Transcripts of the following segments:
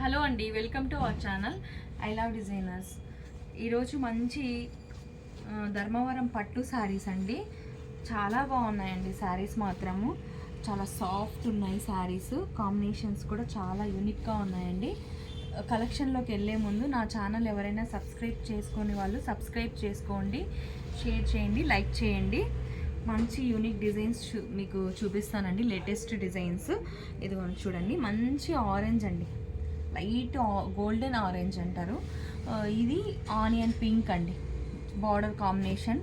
Hello అండి, welcome to our channel I love designers. ఈరోజు మంచి ధర్మవరం పట్టు శారీస్ అండి. చాలా బాగున్నాయండి శారీస్ మాత్రము. చాలా సాఫ్ట్ ఉన్నాయి శారీస్. కాంబినేషన్స్ కూడా చాలా యూనిక్గా ఉన్నాయండి. కలెక్షన్లోకి వెళ్ళే ముందు నా ఛానల్ ఎవరైనా సబ్స్క్రైబ్ చేసుకునే వాళ్ళు సబ్స్క్రైబ్ చేసుకోండి, షేర్ చేయండి, లైక్ చేయండి. మంచి యూనిక్ డిజైన్స్ మీకు చూపిస్తానండి. లేటెస్ట్ డిజైన్స్ ఇది చూడండి. మంచి ఆరెంజ్ అండి, లైట్ గోల్డెన్ ఆరెంజ్ అంటారు. ఇది ఆనియన్ పింక్ అండి, బార్డర్ కాంబినేషన్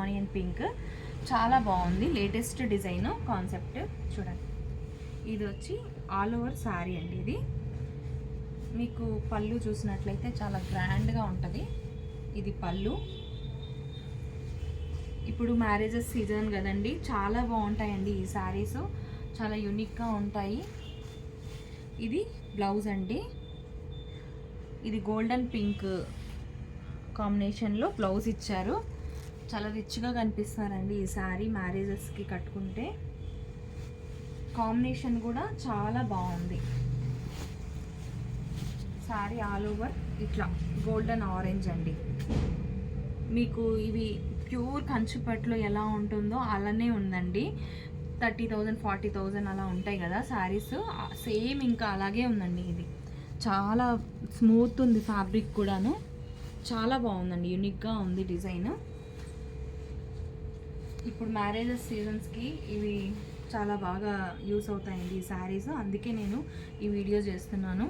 ఆనియన్ పింక్. చాలా బాగుంది, లేటెస్ట్ డిజైన్ కాన్సెప్ట్. చూడండి, ఇది వచ్చి ఆల్ ఓవర్ శారీ అండి. ఇది మీకు పళ్ళు చూసినట్లయితే చాలా గ్రాండ్గా ఉంటుంది. ఇది పళ్ళు. ఇప్పుడు మ్యారేజెస్ సీజన్ కదండి, చాలా బాగుంటాయండి ఈ శారీస్, చాలా యూనిక్గా ఉంటాయి. ఇది బ్లౌజ్ అండి. ఇది గోల్డెన్ పింక్ కాంబినేషన్లో బ్లౌజ్ ఇచ్చారు. చాలా రిచ్గా కనిపిస్తారండి ఈ శారీ మ్యారేజెస్కి కట్టుకుంటే. కాంబినేషన్ కూడా చాలా బాగుంది. శారీ ఆల్ ఓవర్ ఇట్లా గోల్డెన్ ఆరెంజ్ అండి. మీకు ఇవి ప్యూర్ కంచిపట్టులో ఎలా ఉంటుందో అలానే ఉందండి. 30,000 40,000 అలా ఉంటాయి కదా శారీస్, సేమ్ ఇంకా అలాగే ఉందండి. ఇది చాలా స్మూత్ ఉంది, ఫ్యాబ్రిక్ కూడాను చాలా బాగుందండి, యూనిక్గా ఉంది డిజైన్. ఇప్పుడు మ్యారేజెస్ సీజన్స్కి ఇవి చాలా బాగా యూస్ అవుతాయండి ఈ శారీస్, అందుకే నేను ఈ వీడియో చేస్తున్నాను.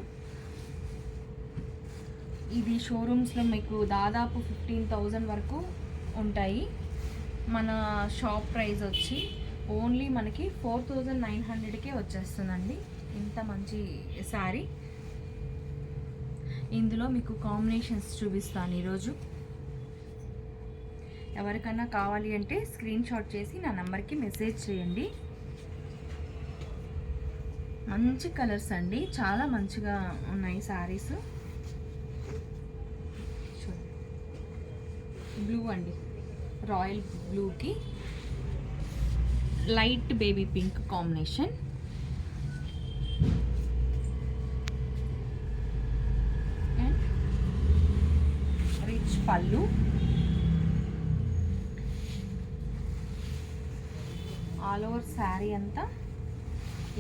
ఇది షోరూమ్స్లో మీకు దాదాపు 15,000 వరకు ఉంటాయి. మన షాప్ ప్రైస్ వచ్చి ఓన్లీ మనకి 4,900కే వచ్చేస్తుందండి. ఇంత మంచి శారీ. ఇందులో మీకు కాంబినేషన్స్ చూపిస్తాను ఈరోజు. ఎవరికైనా కావాలి అంటే స్క్రీన్ షాట్ చేసి నా నెంబర్కి మెసేజ్ చేయండి. మంచి కలర్స్ అండి, చాలా మంచిగా ఉన్నాయి శారీస్. బ్లూ అండి, రాయల్ బ్లూకి light baby pink combination. And rich పళ్ళు. ఆల్ ఓవర్ శారీ అంతా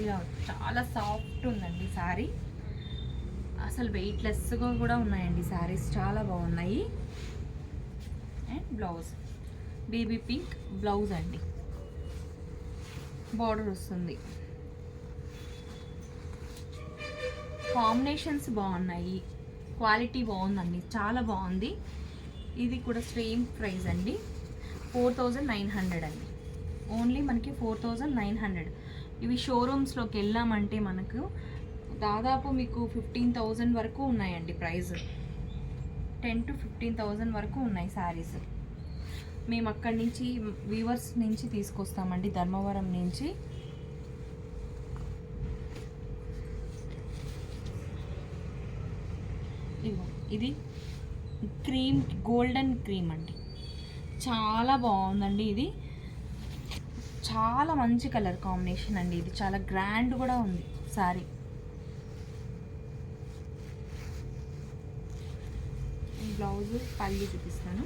ఇలా చాలా సాఫ్ట్ ఉందండి శారీ. అసలు వెయిట్లెస్గా కూడా ఉన్నాయండి శారీస్, చాలా బాగున్నాయి. And blouse baby pink blouse అండి, బార్డర్ వస్తుంది. కాంబినేషన్స్ బాగున్నాయి, క్వాలిటీ బాగుందండి, చాలా బాగుంది. ఇది కూడా సేమ్ ప్రైస్ అండి, 4,900 అండి. ఓన్లీ మనకి 4,900. ఇవి షోరూమ్స్లోకి వెళ్ళామంటే మనకు దాదాపు మీకు 15,000 వరకు ఉన్నాయండి ప్రైస్. 10,000 to 15,000 వరకు ఉన్నాయి శారీస్. మేము అక్కడి నుంచి వీవర్స్ నుంచి తీసుకొస్తామండి, ధర్మవరం నుంచి. ఇది క్రీమ్, గోల్డెన్ క్రీమ్ అండి, చాలా బాగుందండి. ఇది చాలా మంచి కలర్ కాంబినేషన్ అండి. ఇది చాలా గ్రాండ్ కూడా ఉంది శారీ. బ్లౌజ్ పళ్ళు చూపిస్తాను.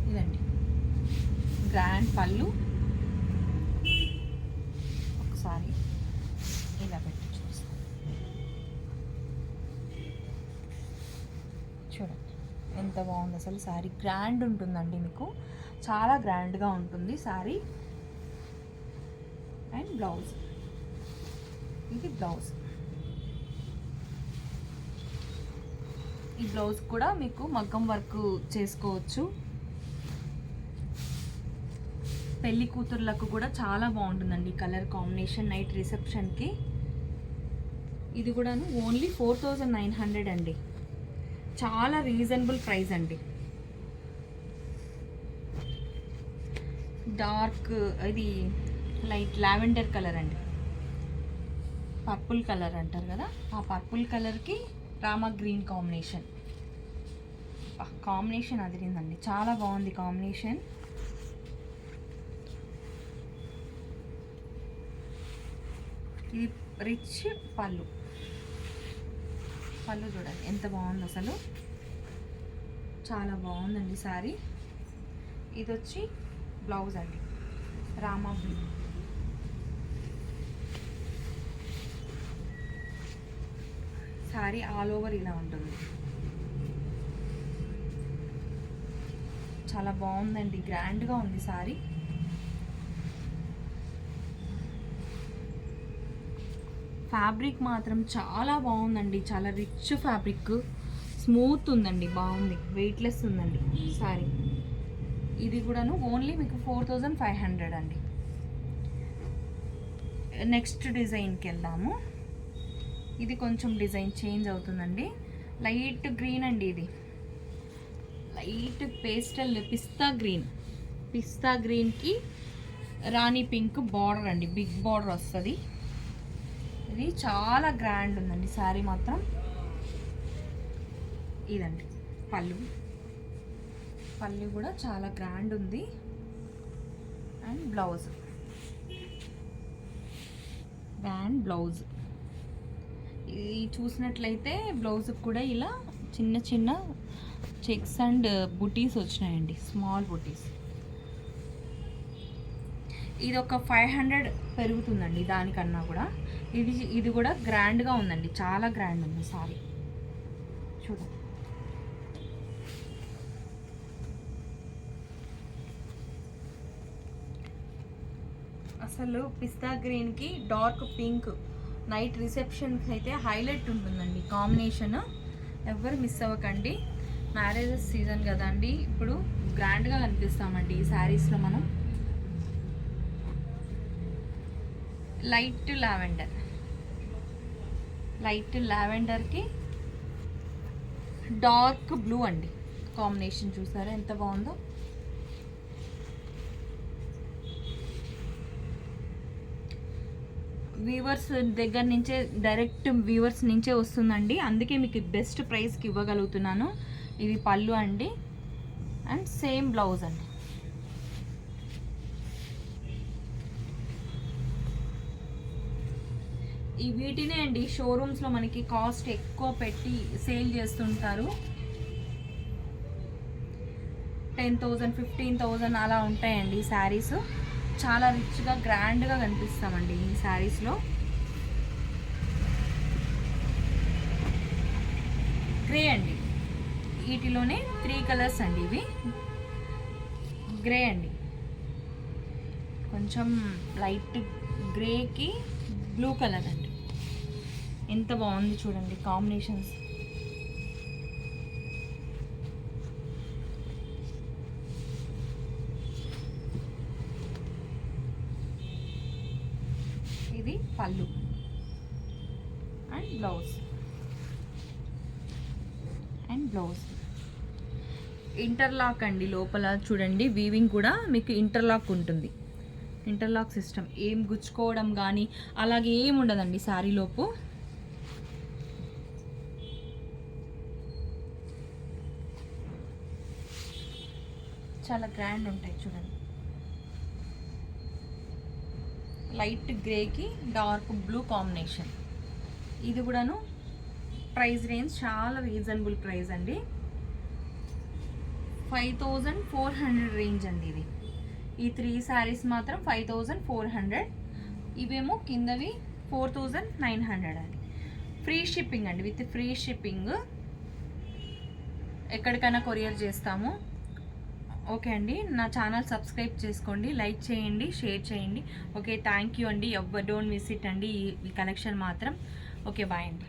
ఇదండి గ్రాండ్ పళ్ళు. ఒకసారి ఇలా పెట్టి చూస్తాను, చూడండి ఎంత బాగుంది అసలు శారీ. గ్రాండ్ ఉంటుందండి, మీకు చాలా గ్రాండ్గా ఉంటుంది శారీ. అండ్ బ్లౌజ్, ఇది బ్లౌజ్. ఈ బ్లౌజ్ కూడా మీకు మగ్గం వర్క్ చేసుకోవచ్చు. పెళ్లి కూతుర్లకు కూడా చాలా బాగుంటుందండి కలర్ కాంబినేషన్, నైట్ రిసెప్షన్కి. ఇది కూడా ఓన్లీ 4,900 అండి, చాలా రీజనబుల్ ప్రైస్ అండి. డార్క్, ఇది లైట్ లావెండర్ కలర్ అండి, పర్పుల్ కలర్ అంటారు కదా, ఆ పర్పుల్ కలర్కి రామా గ్రీన్ కాంబినేషన్. కాంబినేషన్ అదిరిందండి, చాలా బాగుంది కాంబినేషన్. ఇది రిచ్ పళ్ళు. పళ్ళు చూడండి ఎంత బాగుంది అసలు, చాలా బాగుందండి శారీ. ఇది వచ్చి బ్లౌజ్ అండి, Rama blue. Sari all over ఇలా ఉంటుంది, చాలా బాగుందండి, గ్రాండ్గా ఉంది శారీ. ఫ్యాబ్రిక్ మాత్రం చాలా బాగుందండి, చాలా రిచ్ ఫ్యాబ్రిక్, స్మూత్ ఉందండి, బాగుంది, వెయిట్లెస్ ఉందండి శారీ. ఇది కూడాను ఓన్లీ మీకు 4500 అండి. నెక్స్ట్ డిజైన్కి వెళ్దాము. ఇది కొంచెం డిజైన్ చేంజ్ అవుతుందండి, లైట్ గ్రీన్ అండి. ఇది లైట్ పేస్టల్ పిస్తా గ్రీన్కి రాణి పింక్ బార్డర్ అండి, బిగ్ బార్డర్ వస్తుంది. ఇది చాలా గ్రాండ్ ఉందండి శారీ మాత్రం. ఇదండి పళ్ళు కూడా చాలా గ్రాండ్ ఉంది. అండ్ బ్లౌజ్ ఇది చూసినట్లయితే బ్లౌజ్ కూడా ఇలా చిన్న చిన్న చెక్స్ అండ్ బుటీస్ వచ్చినాయండి, స్మాల్ బుటీస్. ఇది ఒక 500 పెరుగుతుందండి దానికన్నా కూడా. ఇది కూడా గ్రాండ్గా ఉందండి, చాలా గ్రాండ్ ఉంది సారీ. చూడండి అసలు పిస్తా గ్రీన్కి డార్క్ పింక్ నైట్ రిసెప్షన్కి అయితే హైలైట్ ఉంటుందండి కాంబినేషన్. ఎవరు మిస్ అవ్వకండి, మ్యారేజెస్ సీజన్ కదండి, ఇప్పుడు గ్రాండ్గా కనిపిస్తామండి ఈ శారీస్లో మనం. లైట్ లావెండర్కి డార్క్ బ్లూ అండి కాంబినేషన్. చూసారా ఎంత బాగుందో. వీవర్స్ దగ్గర నుంచే, డైరెక్ట్ వీవర్స్ నుంచే వస్తుందండి, అందుకే మీకు బెస్ట్ ప్రైస్కి ఇవ్వగలుగుతున్నాను. ఇది పళ్ళు అండి, అండ్ సేమ్ బ్లౌజ్ అండి. ఈ వీటినే అండి షోరూమ్స్లో మనకి కాస్ట్ ఎక్కువ పెట్టి సేల్ చేస్తుంటారు. 10,000 15,000 అలా ఉంటాయండి శారీస్. చాలా రిచ్గా గ్రాండ్గా కనిపిస్తామండి ఈ శారీస్లో. గ్రే అండి, వీటిలోనే 3 కలర్స్ అండి. ఇవి గ్రే అండి, కొంచెం లైట్ గ్రేకి బ్లూ కలర్ అండి. ఎంత బాగుంది చూడండి కాంబినేషన్స్. ఇది పళ్ళు అండ్ బ్లౌజ్. ఇంటర్లాక్ అండి, లోపల చూడండి వీవింగ్ కూడా మీకు ఇంటర్లాక్ ఉంటుంది. ఇంటర్లాక్ సిస్టమ్, ఏం గుచ్చుకోవడం కానీ అలాగే ఏమి ఉండదండి శారీలోపు. చాలా గ్రాండ్ ఉంటాయి చూడండి. లైట్ గ్రేకి డార్క్ బ్లూ కాంబినేషన్. ఇది కూడాను ప్రైస్ రేంజ్ చాలా రీజనబుల్ ప్రైస్ అండి, 5400 రేంజ్ అండి. ఇది ఈ 3 శారీస్ మాత్రం 5400. ఇవేమో కిందవి 4900 అండి. ఫ్రీ షిప్పింగ్ అండి, విత్ ఫ్రీ షిప్పింగ్ ఎక్కడికైనా కొరియర్ చేస్తాము. ఓకే అండి, నా ఛానల్ సబ్స్క్రైబ్ చేసుకోండి, లైక్ చేయండి, షేర్ చేయండి. ఓకే, థ్యాంక్ యూ అండి. డోంట్ మిస్ ఇట్ అండి ఈ కలెక్షన్ మాత్రం. ఓకే, బాయ్ అండి.